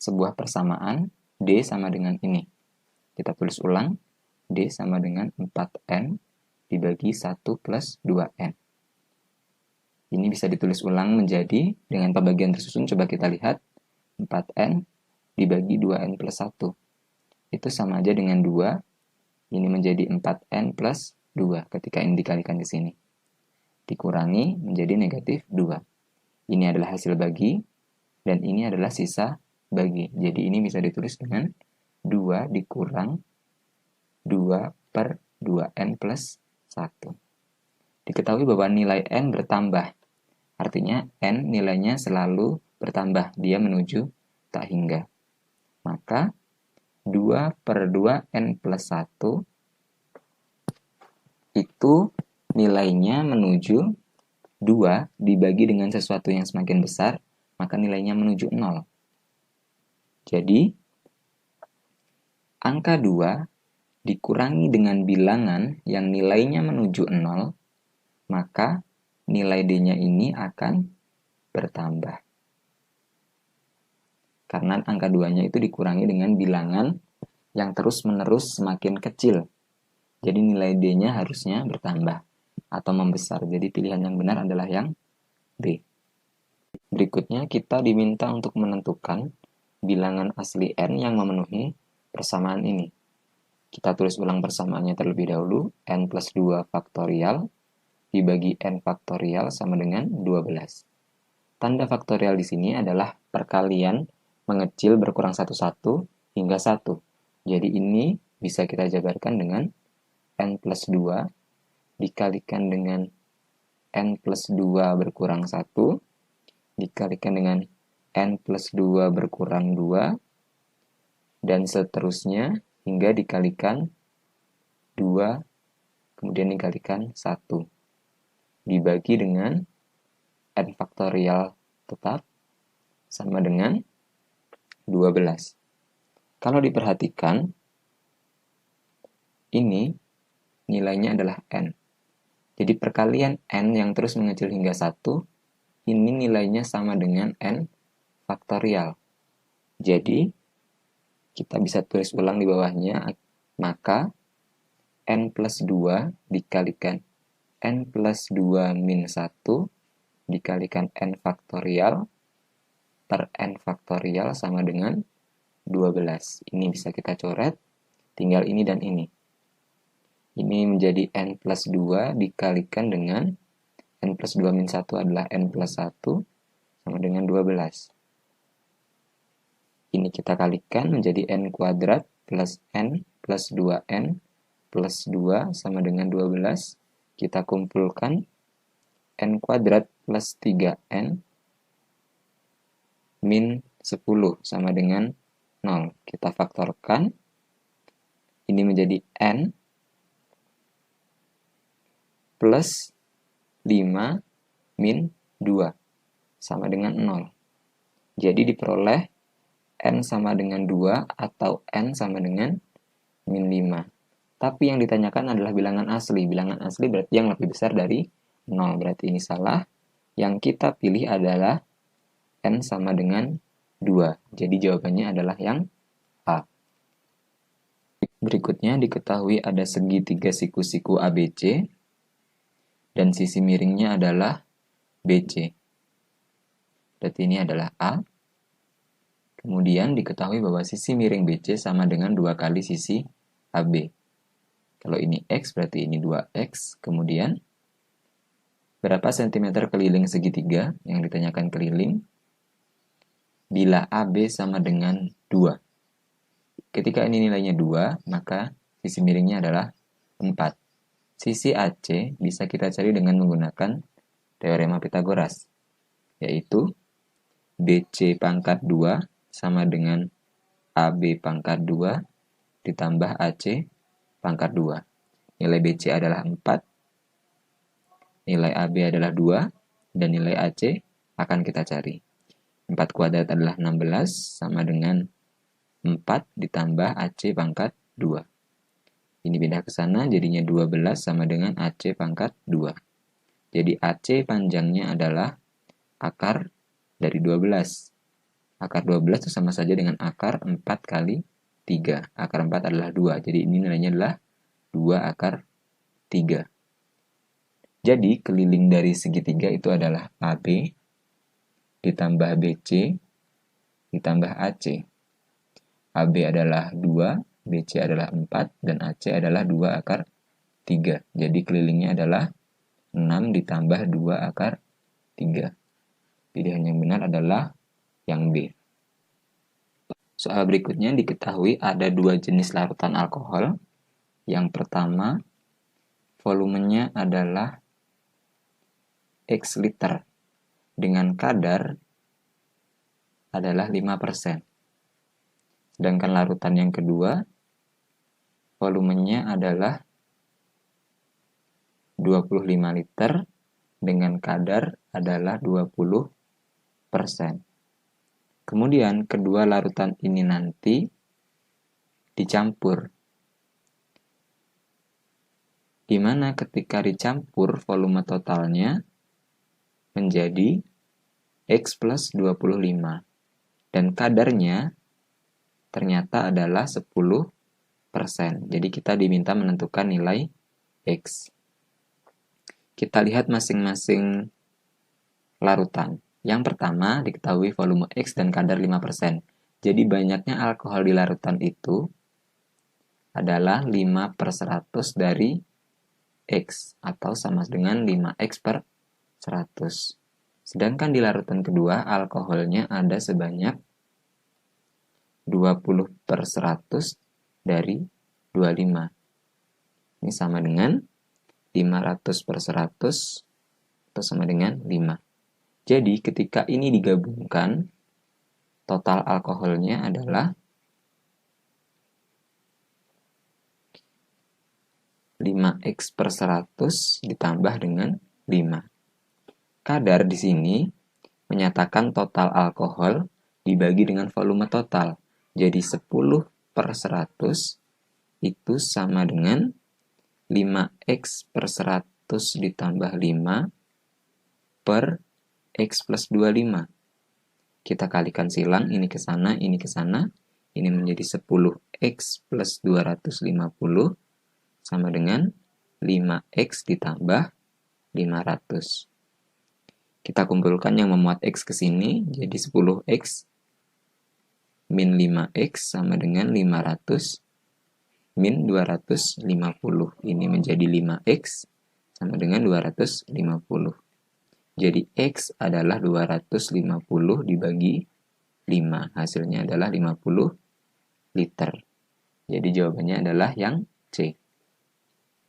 sebuah persamaan D sama dengan ini. Kita tulis ulang, D sama dengan 4N dibagi 1 plus 2N. Ini bisa ditulis ulang menjadi, dengan pembagian tersusun, coba kita lihat, 4N dibagi 2N plus 1. Itu sama aja dengan 2, ini menjadi 4N plus 2 ketika ini dikalikan ke sini. Dikurangi menjadi negatif 2. Ini adalah hasil bagi, dan ini adalah sisa bagi. Jadi ini bisa ditulis dengan 2 dikurang 2 per 2N plus 1. Diketahui bahwa nilai N bertambah. Artinya N nilainya selalu bertambah. Dia menuju tak hingga. Maka 2 per 2N plus 1 itu nilainya menuju 2 dibagi dengan sesuatu yang semakin besar, maka nilainya menuju 0. Jadi, angka 2 dikurangi dengan bilangan yang nilainya menuju 0, maka nilai D-nya ini akan bertambah. Karena angka 2-nya itu dikurangi dengan bilangan yang terus-menerus semakin kecil. Jadi nilai D-nya harusnya bertambah atau membesar. Jadi pilihan yang benar adalah yang B. Berikutnya kita diminta untuk menentukan bilangan asli N yang memenuhi persamaan ini. Kita tulis ulang persamaannya terlebih dahulu. N plus 2 faktorial dibagi N faktorial sama dengan 12. Tanda faktorial di sini adalah perkalian mengecil berkurang 1-1 hingga 1. Jadi ini bisa kita jabarkan dengan N plus 2 dikalikan dengan N plus 2 berkurang 1 dikalikan dengan N plus 2 berkurang 2 dan seterusnya hingga dikalikan 2 kemudian dikalikan 1 dibagi dengan N faktorial tetap sama dengan 12. Kalau diperhatikan, ini nilainya adalah N. Jadi perkalian N yang terus mengecil hingga 1, ini nilainya sama dengan N faktorial. Jadi, kita bisa tulis ulang di bawahnya, maka N plus 2 dikalikan N plus 2 min 1 dikalikan N faktorial per N faktorial sama dengan 12. Ini bisa kita coret, tinggal ini dan ini. Ini menjadi N plus 2 dikalikan dengan N plus 2 min 1 adalah N plus 1 sama dengan 12. Ini kita kalikan menjadi N kuadrat plus N plus 2N plus 2 sama dengan 12. Kita kumpulkan N kuadrat plus 3N min 10 sama dengan 0. Kita faktorkan. Ini menjadi N plus 5 min 2 sama dengan 0. Jadi diperoleh N sama dengan 2 atau N sama dengan min 5. Tapi yang ditanyakan adalah bilangan asli. Bilangan asli berarti yang lebih besar dari 0. Berarti ini salah. Yang kita pilih adalah N sama dengan 2. Jadi jawabannya adalah yang A. Berikutnya diketahui ada segitiga siku-siku ABC dan sisi miringnya adalah BC. Berarti ini adalah A. Kemudian diketahui bahwa sisi miring BC sama dengan 2 kali sisi AB. Kalau ini X berarti ini 2X. Kemudian berapa sentimeter keliling segitiga? Yang ditanyakan keliling. Bila AB sama dengan 2. Ketika ini nilainya 2, maka sisi miringnya adalah 4. Sisi AC bisa kita cari dengan menggunakan teorema Pythagoras, yaitu BC pangkat 2 sama dengan AB pangkat 2 ditambah AC pangkat 2. Nilai BC adalah 4, nilai AB adalah 2, dan nilai AC akan kita cari. 4 kuadrat adalah 16 sama dengan 4 ditambah AC pangkat 2. Ini pindah ke sana, jadinya 12 sama dengan AC pangkat 2. Jadi AC panjangnya adalah akar dari 12. Akar 12 itu sama saja dengan akar 4 kali 3. Akar 4 adalah 2. Jadi ini nilainya adalah 2 akar 3. Jadi keliling dari segitiga itu adalah AB ditambah BC ditambah AC. AB adalah 2, BC adalah 4, dan AC adalah 2 akar 3. Jadi kelilingnya adalah 6 ditambah 2 akar 3. Pilihan yang benar adalah yang B. Soal berikutnya diketahui ada 2 jenis larutan alkohol. Yang pertama, volumenya adalah X liter dengan kadar adalah 5%. Sedangkan larutan yang kedua, volumenya adalah 25 liter dengan kadar adalah 20%. Kemudian kedua larutan ini nanti dicampur. Di mana ketika dicampur volume totalnya menjadi X plus 25. Dan kadarnya ternyata adalah 10%. Jadi kita diminta menentukan nilai X. Kita lihat masing-masing larutan. Yang pertama diketahui volume X dan kadar 5%. Jadi banyaknya alkohol di larutan itu adalah 5/100 dari X atau sama dengan 5X per 100. Sedangkan di larutan kedua alkoholnya ada sebanyak 20/100 dari 25. Ini sama dengan 500/100 atau sama dengan 5. Jadi ketika ini digabungkan, total alkoholnya adalah 5X/100 ditambah dengan 5. Kadar di sini menyatakan total alkohol dibagi dengan volume total. Jadi 10/100 itu sama dengan 5X/100 ditambah 5 per X plus 25. Kita kalikan silang, ini ke sana, ini ke sana. Ini menjadi 10X plus 250 sama dengan 5X ditambah 500. Kita kumpulkan yang memuat X ke sini, jadi 10X min 5X sama dengan 500 min 250. Ini menjadi 5X sama dengan 250. Jadi X adalah 250 dibagi 5. Hasilnya adalah 50 liter. Jadi jawabannya adalah yang C.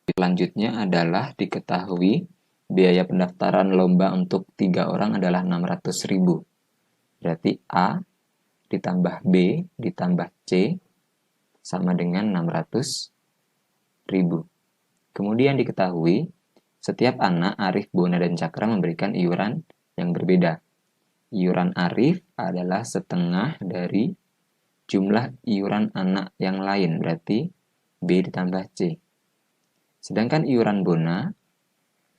Selanjutnya adalah diketahui biaya pendaftaran lomba untuk 3 orang adalah 600.000. Berarti A ditambah B ditambah C sama dengan 600.000. Kemudian diketahui setiap anak, Arif, Bona, dan Cakra memberikan iuran yang berbeda. Iuran Arif adalah setengah dari jumlah iuran anak yang lain, berarti B ditambah C. Sedangkan iuran Bona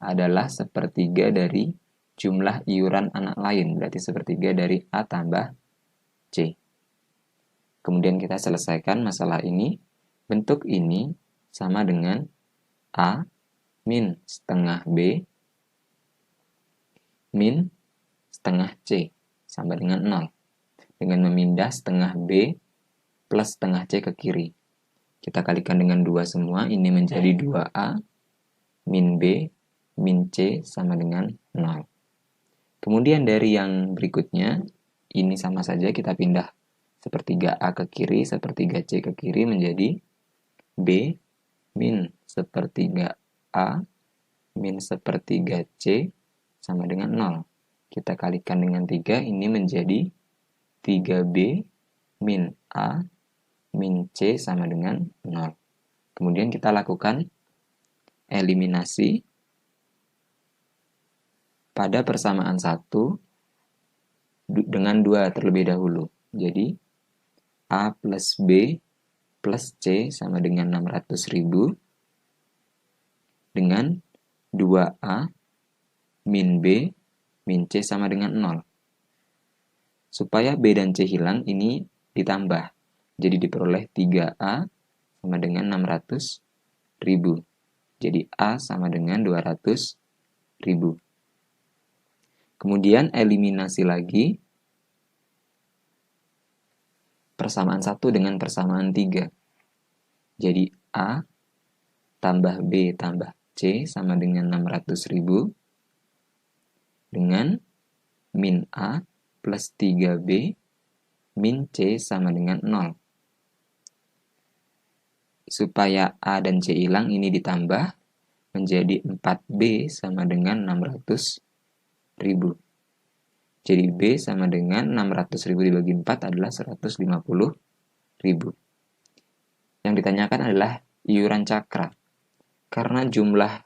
adalah sepertiga dari jumlah iuran anak lain, berarti sepertiga dari A tambah C. Kemudian kita selesaikan masalah ini. Bentuk ini sama dengan A min setengah B min setengah C sama dengan 0. Dengan memindah setengah B plus setengah C ke kiri. Kita kalikan dengan 2 semua, ini menjadi 2A min B min C sama dengan 0. Kemudian dari yang berikutnya, ini sama saja kita pindah sepertiga A ke kiri, sepertiga C ke kiri menjadi B min sepertiga A min sepertiga C sama dengan 0. Kita kalikan dengan 3, ini menjadi 3B min A min C sama dengan 0. Kemudian kita lakukan eliminasi pada persamaan 1 dengan 2 terlebih dahulu. Jadi A plus B plus C sama dengan 600.000 dengan 2A min B min C sama dengan 0. Supaya B dan C hilang, ini ditambah. Jadi diperoleh 3A sama dengan 600.000. Jadi A sama dengan 200.000. Kemudian eliminasi lagi persamaan 1 dengan persamaan 3. Jadi A tambah B tambah C sama dengan 600.000 dengan min A plus 3B min C sama dengan 0. Supaya A dan C hilang, ini ditambah menjadi 4B sama dengan 600.000. Jadi B sama dengan 600.000 dibagi 4 adalah 150.000. Yang ditanyakan adalah iuran cakra. Karena jumlah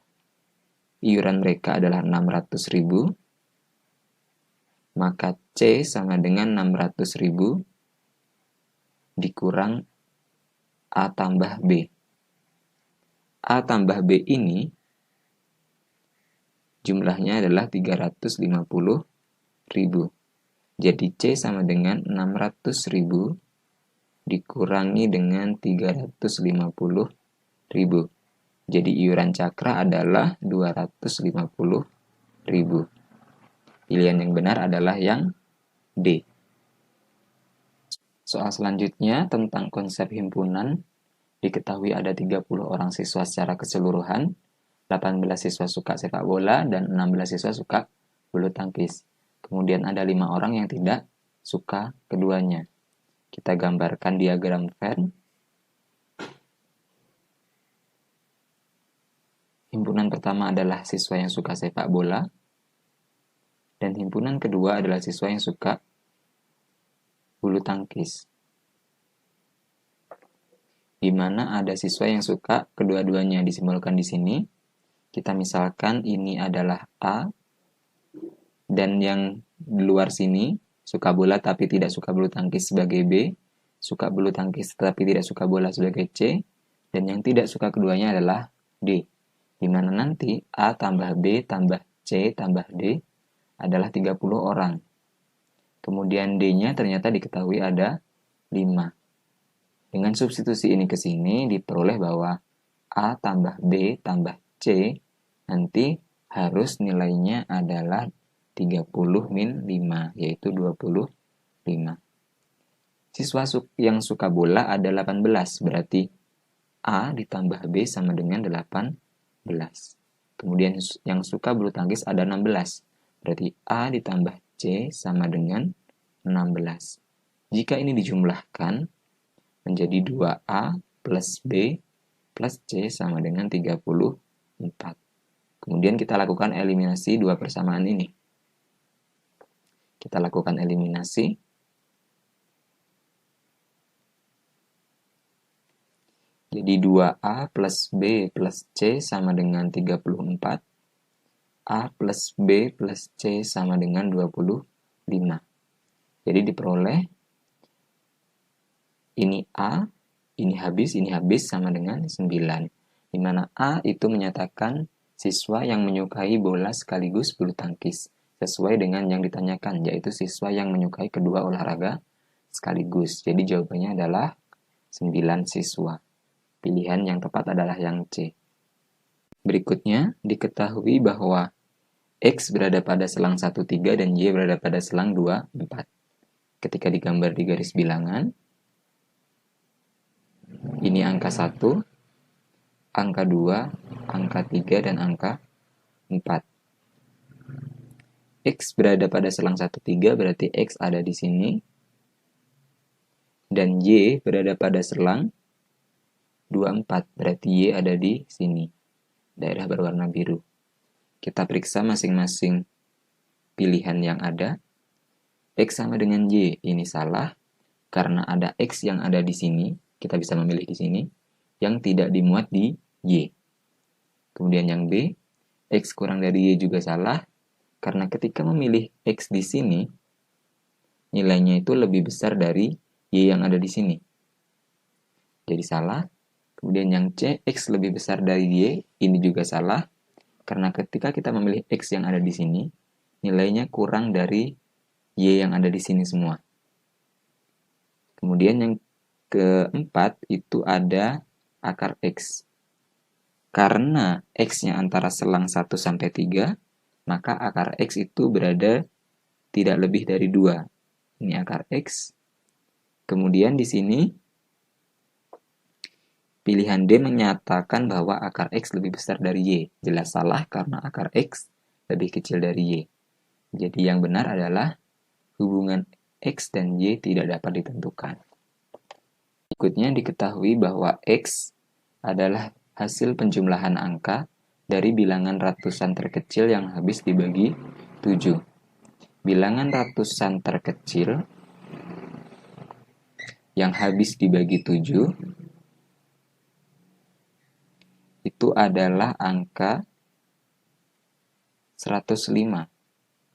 iuran mereka adalah 600.000, maka C sama dengan 600.000 dikurang A tambah B. A tambah B ini jumlahnya adalah 350.000. Jadi C sama dengan 600.000 dikurangi dengan 350.000. Jadi iuran cakra adalah 250.000. Pilihan yang benar adalah yang D. Soal selanjutnya tentang konsep himpunan. Diketahui ada 30 orang siswa secara keseluruhan, 18 siswa suka sepak bola, dan 16 siswa suka bulu tangkis. Kemudian ada 5 orang yang tidak suka keduanya. Kita gambarkan diagram Venn. Himpunan pertama adalah siswa yang suka sepak bola, dan himpunan kedua adalah siswa yang suka bulu tangkis, di mana ada siswa yang suka kedua-duanya disimbolkan di sini. Kita misalkan ini adalah A, dan yang di luar sini suka bola tapi tidak suka bulu tangkis sebagai B, suka bulu tangkis tetapi tidak suka bola sebagai C, dan yang tidak suka keduanya adalah D, di mana nanti A tambah B tambah C tambah D adalah 30 orang. Kemudian D-nya ternyata diketahui ada 5. Dengan substitusi ini ke sini, diperoleh bahwa A tambah B tambah C nanti harus nilainya adalah 30 min 5, yaitu 25. Siswa yang suka bola ada 18, berarti A ditambah B sama dengan 18. Kemudian yang suka bulu tangkis ada 16, berarti A ditambah C sama dengan 16. Jika ini dijumlahkan, menjadi 2A plus B plus C sama dengan 34. Kemudian kita lakukan eliminasi dua persamaan ini. Kita lakukan eliminasi. Jadi 2A plus B plus C sama dengan 34. A plus B plus C sama dengan 25. Jadi diperoleh ini A, ini habis sama dengan 9. Di mana A itu menyatakan siswa yang menyukai bola sekaligus bulu tangkis, sesuai dengan yang ditanyakan, yaitu siswa yang menyukai kedua olahraga sekaligus. Jadi jawabannya adalah 9 siswa. Pilihan yang tepat adalah yang C. Berikutnya, diketahui bahwa X berada pada selang 1, 3 dan Y berada pada selang 2, 4. Ketika digambar di garis bilangan, ini angka 1, angka 2, angka 3, dan angka 4. X berada pada selang 1, 3, berarti X ada di sini. Dan Y berada pada selang 2, 4, berarti Y ada di sini. Daerah berwarna biru. Kita periksa masing-masing pilihan yang ada. X sama dengan Y, ini salah. Karena ada X yang ada di sini, kita bisa memilih di sini, yang tidak dimuat di Y. Kemudian yang B, X kurang dari Y juga salah, karena ketika memilih X di sini, nilainya itu lebih besar dari Y yang ada di sini. Jadi salah. Kemudian yang C, X lebih besar dari Y, ini juga salah, karena ketika kita memilih X yang ada di sini, nilainya kurang dari Y yang ada di sini semua. Kemudian yang keempat itu ada akar X. Karena X-nya antara selang 1 sampai 3, maka akar X itu berada tidak lebih dari 2. Ini akar X. Kemudian di sini pilihan D menyatakan bahwa akar X lebih besar dari Y. Jelas salah karena akar X lebih kecil dari Y. Jadi yang benar adalah hubungan X dan Y tidak dapat ditentukan. Berikutnya diketahui bahwa X adalah hasil penjumlahan angka dari bilangan ratusan terkecil yang habis dibagi 7. Bilangan ratusan terkecil yang habis dibagi 7 itu adalah angka 105,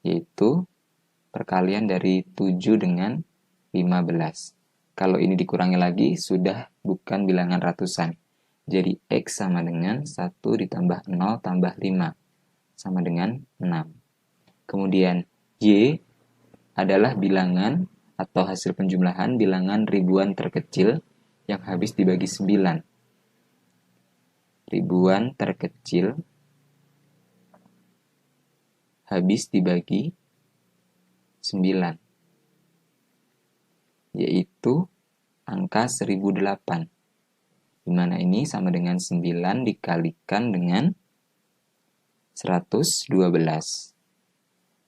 yaitu perkalian dari 7 dengan 15. Kalau ini dikurangi lagi, sudah bukan bilangan ratusan. Jadi X sama dengan 1 ditambah 0 tambah 5, sama dengan 6. Kemudian Y adalah bilangan atau hasil penjumlahan bilangan ribuan terkecil yang habis dibagi 9. Ribuan terkecil habis dibagi 9, yaitu angka 1008, di mana ini sama dengan 9 dikalikan dengan 112.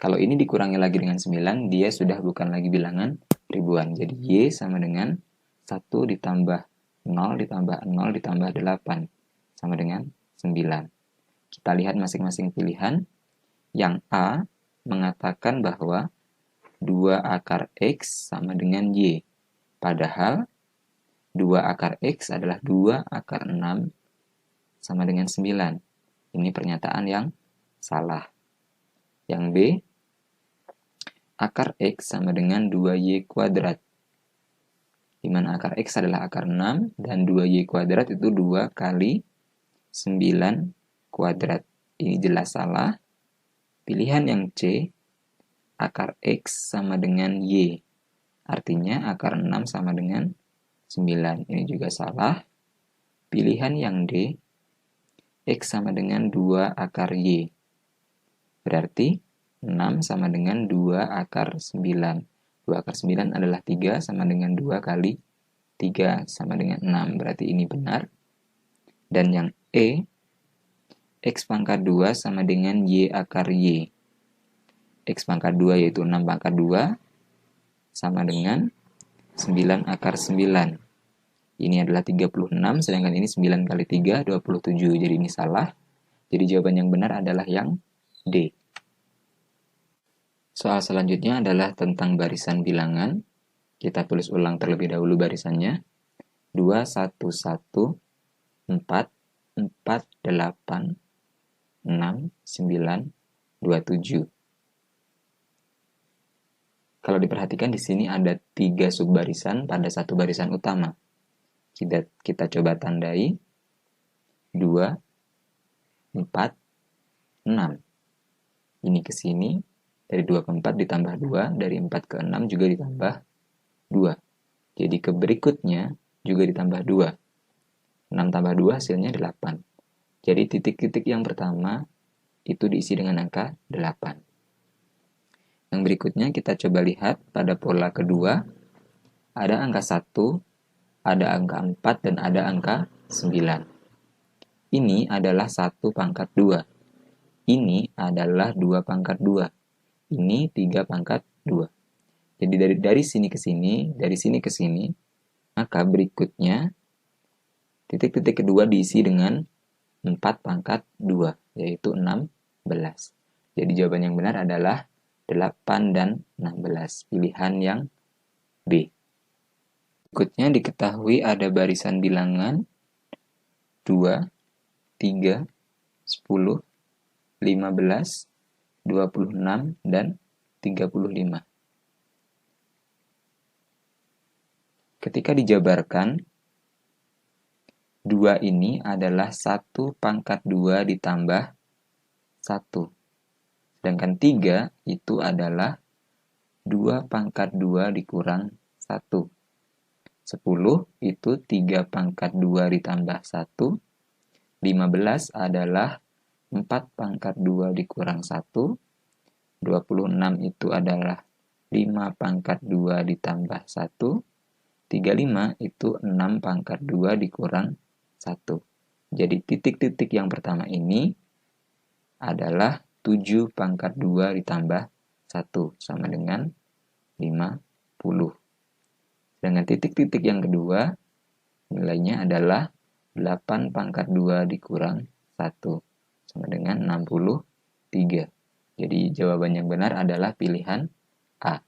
Kalau ini dikurangi lagi dengan 9, dia sudah bukan lagi bilangan ribuan. Jadi Y sama dengan 1 ditambah 0 ditambah 0 ditambah 8, sama dengan 9. Kita lihat masing-masing pilihan. Yang A mengatakan bahwa 2 akar X sama dengan Y. Padahal 2 akar X adalah 2 akar 6 sama dengan 9. Ini pernyataan yang salah. Yang B, akar X sama dengan 2Y kuadrat. Di mana akar X adalah akar 6 dan 2Y kuadrat itu 2 kali 9 kuadrat. Ini jelas salah. Pilihan yang C, akar X sama dengan Y. Artinya akar 6 sama dengan 9. Ini juga salah. Pilihan yang D, X sama dengan 2 akar Y. Berarti 6 sama dengan 2 akar 9. 2 akar 9 adalah 3 sama dengan 2 kali 3 sama dengan 6. Berarti ini benar. Dan yang E, X pangkat 2 sama dengan Y akar Y. X pangkat 2 yaitu 6 pangkat 2 sama dengan 9 akar 9. Ini adalah 36, sedangkan ini 9 kali 3, 27. Jadi ini salah. Jadi jawaban yang benar adalah yang D. Soal selanjutnya adalah tentang barisan bilangan. Kita tulis ulang terlebih dahulu barisannya. 2, 1, 1, 4, 4, 8, 6, 9, 27. Kalau diperhatikan di sini ada 3 subbarisan pada satu barisan utama. Kita coba tandai 2, 4, 6. Ini ke sini, dari 2 ke 4 ditambah 2, dari 4 ke 6 juga ditambah 2. Jadi ke berikutnya juga ditambah 2. 6 tambah 2 hasilnya 8. Jadi titik-titik yang pertama itu diisi dengan angka 8. Yang berikutnya kita coba lihat pada pola kedua, ada angka 1, ada angka 4, dan ada angka 9. Ini adalah 1 pangkat 2. Ini adalah 2 pangkat 2. Ini 3 pangkat 2. Jadi dari sini ke sini, dari sini ke sini, maka berikutnya titik-titik kedua diisi dengan 4 pangkat 2, yaitu 16. Jadi jawaban yang benar adalah 8 dan 16. Pilihan yang B. Berikutnya diketahui ada barisan bilangan 2, 3, 10, 15, 26, dan 35. Ketika dijabarkan, 2 ini adalah 1 pangkat 2 ditambah 1. Sedangkan 3 itu adalah 2 pangkat 2 dikurang 1. 10 itu 3 pangkat 2 ditambah 1. 15 adalah 4 pangkat 2 dikurang 1. 26 itu adalah 5 pangkat 2 ditambah 1. 35 itu 6 pangkat 2 dikurang 1. Jadi titik-titik yang pertama ini adalah 7 pangkat 2 ditambah 1 sama dengan 50. Dengan titik-titik yang kedua, nilainya adalah 8 pangkat 2 dikurang 1 sama dengan 63. Jadi jawaban yang benar adalah pilihan A.